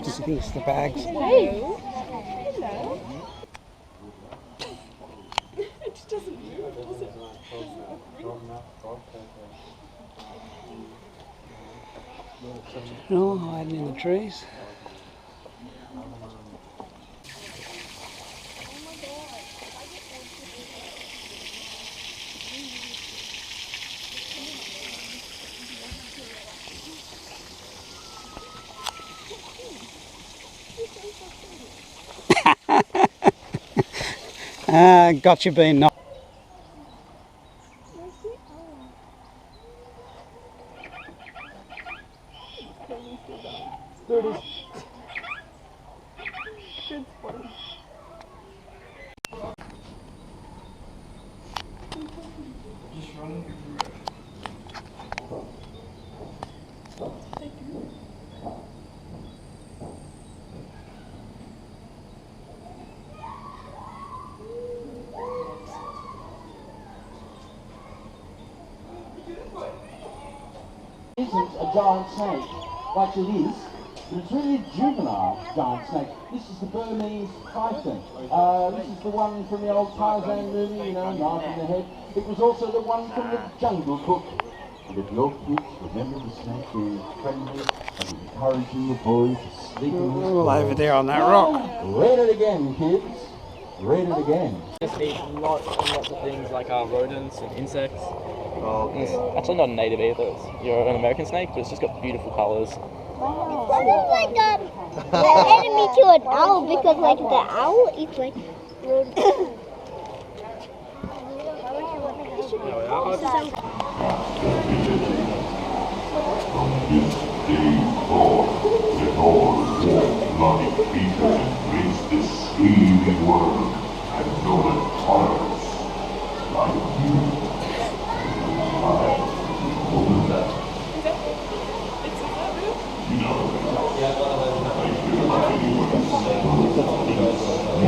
Just against the bags. Hey. Hello. It just doesn't move, does it? Oh, hiding in the trees. Got you being knocked. Isn't a giant snake like it is, but it's really a juvenile giant snake. This is the Burmese python. This is the one from the old Tarzan movie, you know, knife in the head. It was also the one from the Jungle Book. And if your kids remember the snake being friendly and encouraging the boys to sleep in this All over there on that rock. Read it again, kids. Read it again. Just eat lots and lots of things like rodents and insects. Well, it's actually not a native either. You're an American snake, but it's just got beautiful colours. It's like an enemy to an owl because like the owl is like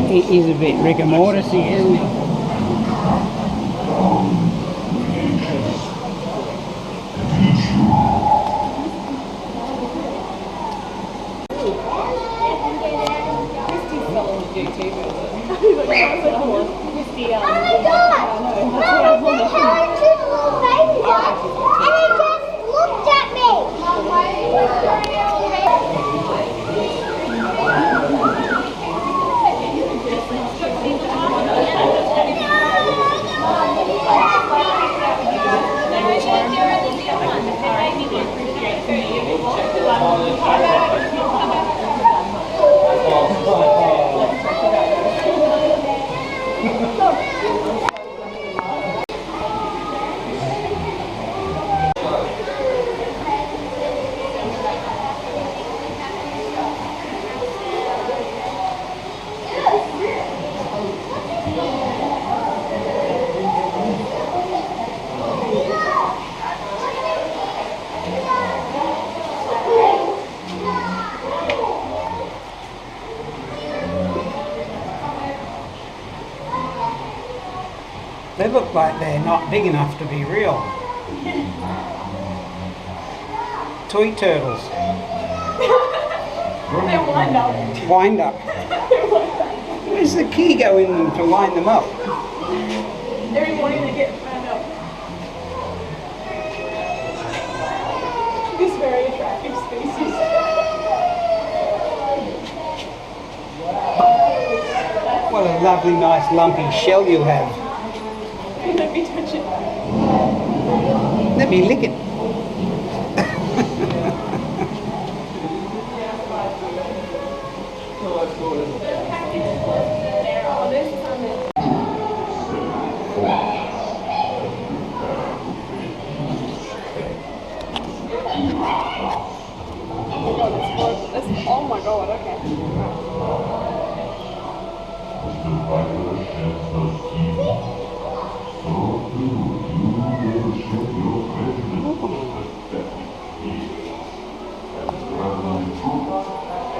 He is a bit rigor mortis-y, isn't he? They look like they're not big enough to be real. Toy turtles. They wind up. Wind up. Where's the key go in them to line them up? Every morning they get found up. This very attractive species. What a lovely, nice, lumpy shell you have. Let me touch it. Let me lick it. Oh my god, okay.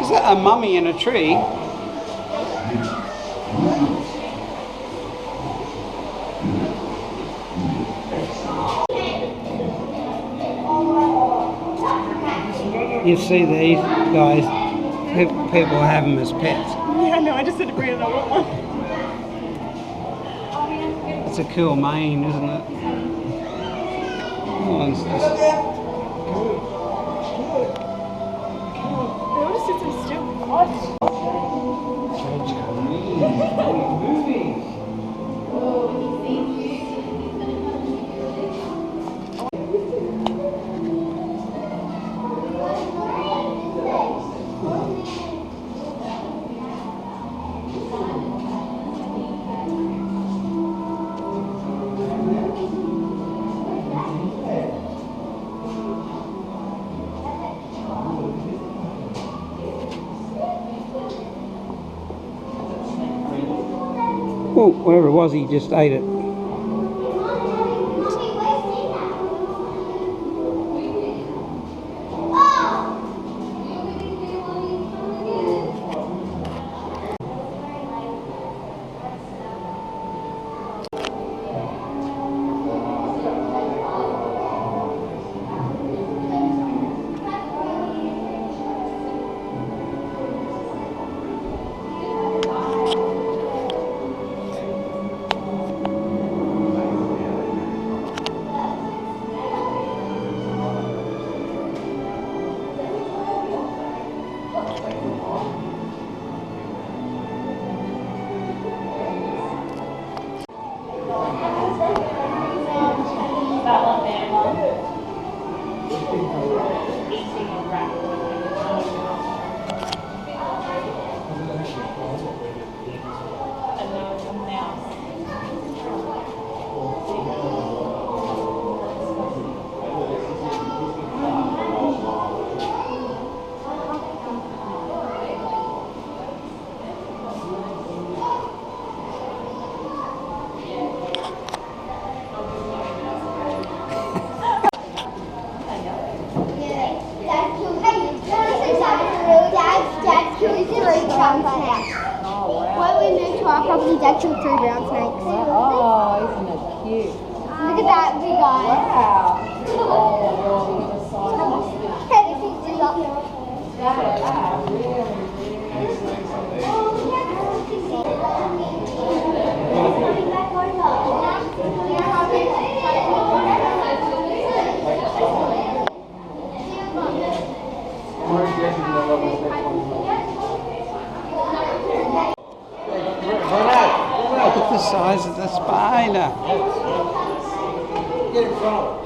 Is that a mummy in a tree? You see these guys, people have them as pets. Yeah, no, I just said to Brandon I want one. It's a cool mane, isn't it? Oh, it's just, I want to sit so still. oh, whatever it was, he just ate it. When we moved to our property, Dad killed 3 brown snakes. Oh, isn't it cute? Look at that big eye. Wow. Hey, this is just up. Look at the size of the spider. Get in front of it.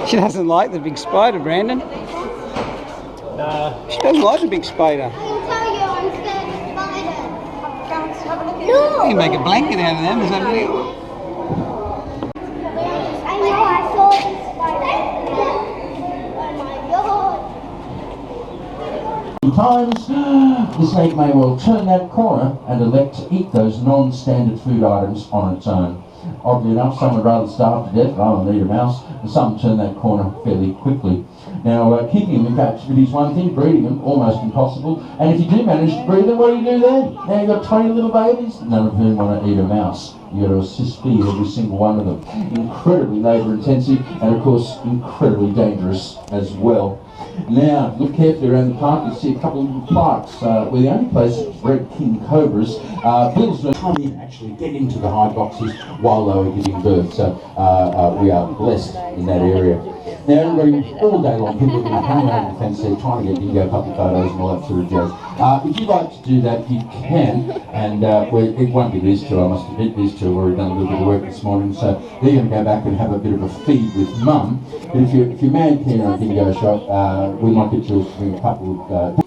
She doesn't like the big spider, Brandon. She doesn't like the big spider. I can tell you I'm scared of spiders. You No! can make a blanket out of them, is that right? I know I saw the spider. Oh my god. Sometimes the snake may well turn that corner and elect to eat those non-standard food items on its own. Oddly enough, some would rather starve to death rather than eat a mouse, and some turn that corner fairly quickly. Now, keeping them in captivity is one thing, breeding them almost impossible, and if you do manage to breed them, what do you do then? Now you've got 20 little babies, none of whom want to eat a mouse. You've got to assist feed every single one of them. Incredibly labour intensive, and of course incredibly dangerous as well. Now, look carefully around the park, you see a couple of little plaques. We're the only place that bred king cobras. Bills don't come in, actually get into the hide boxes while they were giving birth, so we are blessed in that area. Now, everybody, all day long, people are going to hang over the fence there trying to get dingo puppy photos and all that sort of jazz. If you'd like to do that, you can, and it won't be these two, I must admit. These two have already done a little bit of work this morning, so they're going to go back and have a bit of a feed with mum. But if you're mad keen on a dingo shot, we might get you a couple of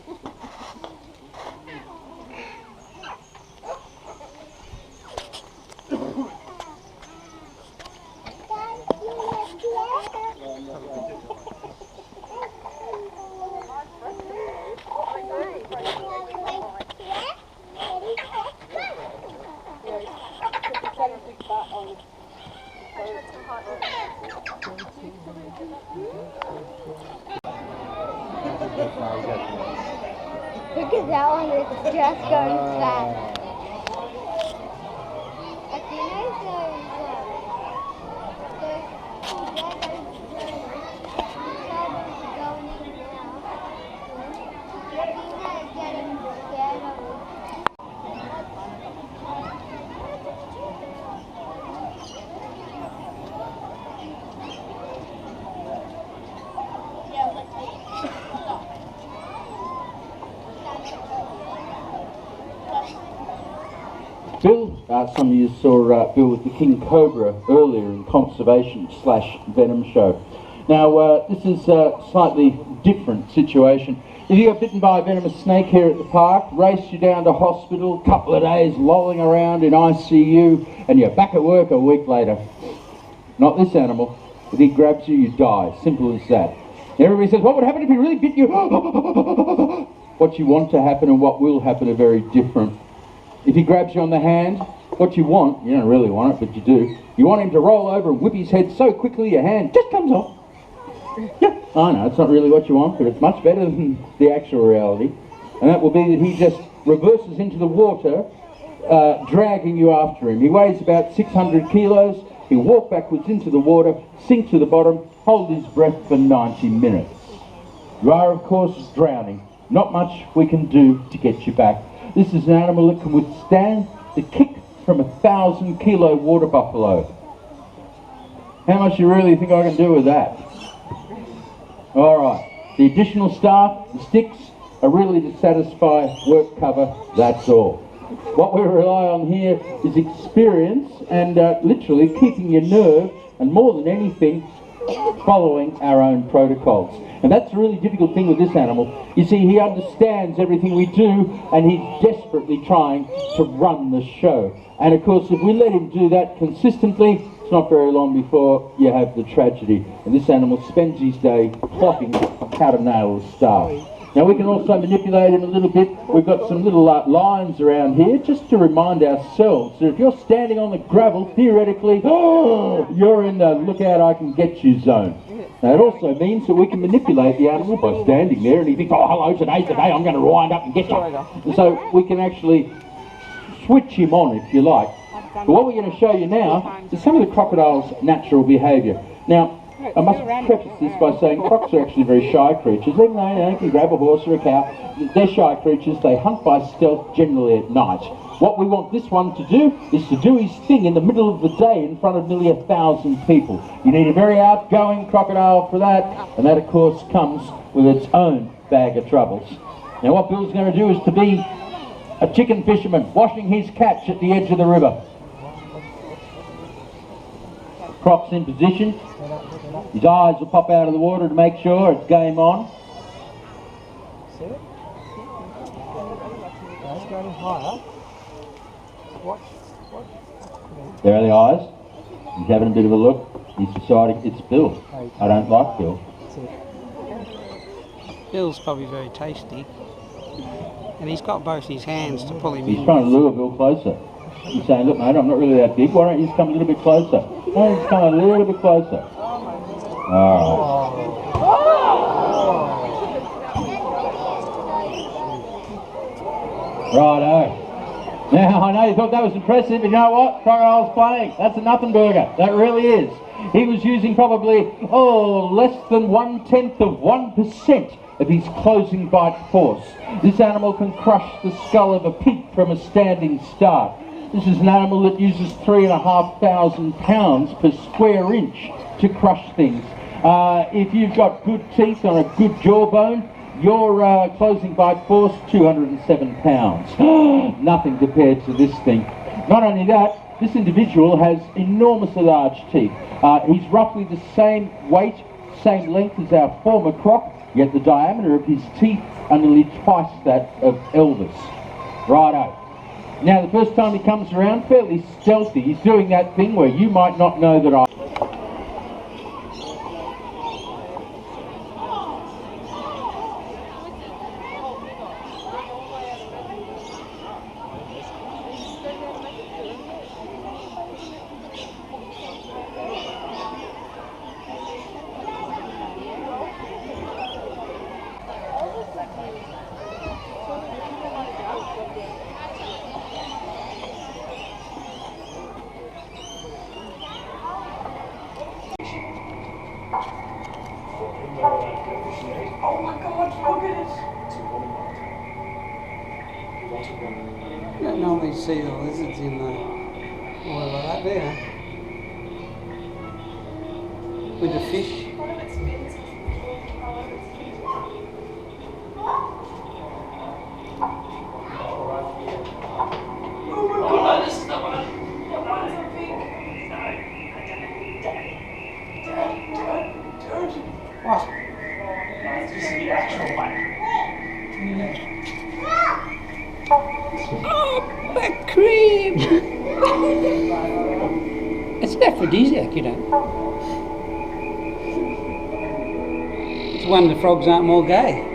Look at that one, it's just going fast. But you know those going in now. You're getting scared of it. Bill, some of you saw Bill with the King Cobra earlier in conservation/venom show. Now, this is a slightly different situation. If you got bitten by a venomous snake here at the park, race you down to hospital, couple of days lolling around in ICU, and you're back at work a week later. Not this animal. If he grabs you, you die. Simple as that. Everybody says, what would happen if he really bit you? What you want to happen and what will happen are very different. If he grabs you on the hand, what you want, you don't really want it, but you do, you want him to roll over and whip his head so quickly your hand just comes off. Yeah, I know, it's not really what you want, but it's much better than the actual reality. And that will be that he just reverses into the water, dragging you after him. He weighs about 600 kilos. He'll walk backwards into the water, sink to the bottom, hold his breath for 90 minutes. You are, of course, drowning. Not much we can do to get you back. This is an animal that can withstand the kick from 1,000-kilo water buffalo. How much do you really think I can do with that? All right. The additional staff, the sticks, are really to satisfy work cover, that's all. What we rely on here is experience and literally keeping your nerve, and more than anything, following our own protocols. And that's a really difficult thing with this animal. You see, he understands everything we do, and he's desperately trying to run the show. And of course, if we let him do that consistently, it's not very long before you have the tragedy. And this animal spends his day plotting how to nail the staff. Now we can also manipulate him a little bit. We've got some little lines around here just to remind ourselves that if you're standing on the gravel, theoretically, you're in the look out I can get you zone. Now it also means that we can manipulate the animal by standing there, and he thinks, oh hello, today's the day I'm going to wind up and get you. And so we can actually switch him on if you like. But what we're going to show you now is some of the crocodile's natural behaviour. Now, I must preface this by saying crocs are actually very shy creatures. Even though they can grab a horse or a cow, they're shy creatures. They hunt by stealth, generally at night. What we want this one to do is to do his thing in the middle of the day in front of nearly 1,000 people. You need a very outgoing crocodile for that, and that of course comes with its own bag of troubles. Now what Bill's going to do is to be a chicken fisherman washing his catch at the edge of the river. Croc's in position. His eyes will pop out of the water to make sure it's game on. There are the eyes. He's having a bit of a look. He's deciding it's Bill. I don't like Bill. Bill's probably very tasty. And he's got both his hands to pull him in. He's trying to lure Bill closer. He's saying, look mate, I'm not really that big. Why don't you just come a little bit closer? Why don't you just come a little bit closer? Righto. Now, I know you thought that was impressive, but you know what? Crocodile's playing. That's a nothing burger. That really is. He was using probably, less than 1/10% of his closing bite force. This animal can crush the skull of a pig from a standing start. This is an animal that uses 3,500 pounds per square inch to crush things. If you've got good teeth on a good jawbone, your closing bite force, 207 pounds. Nothing compared to this thing. Not only that, this individual has enormously large teeth. He's roughly the same weight, same length as our former croc, yet the diameter of his teeth are nearly twice that of Elvis. Righto. Now the first time he comes around, fairly stealthy, he's doing that thing where you might not know that I... Oh my god, look at it. You don't normally see the lizards in the water like that, do you? With the fish. One of its fins is What? Oh, my crib! It's an aphrodisiac, you know. It's a wonder frogs aren't more gay.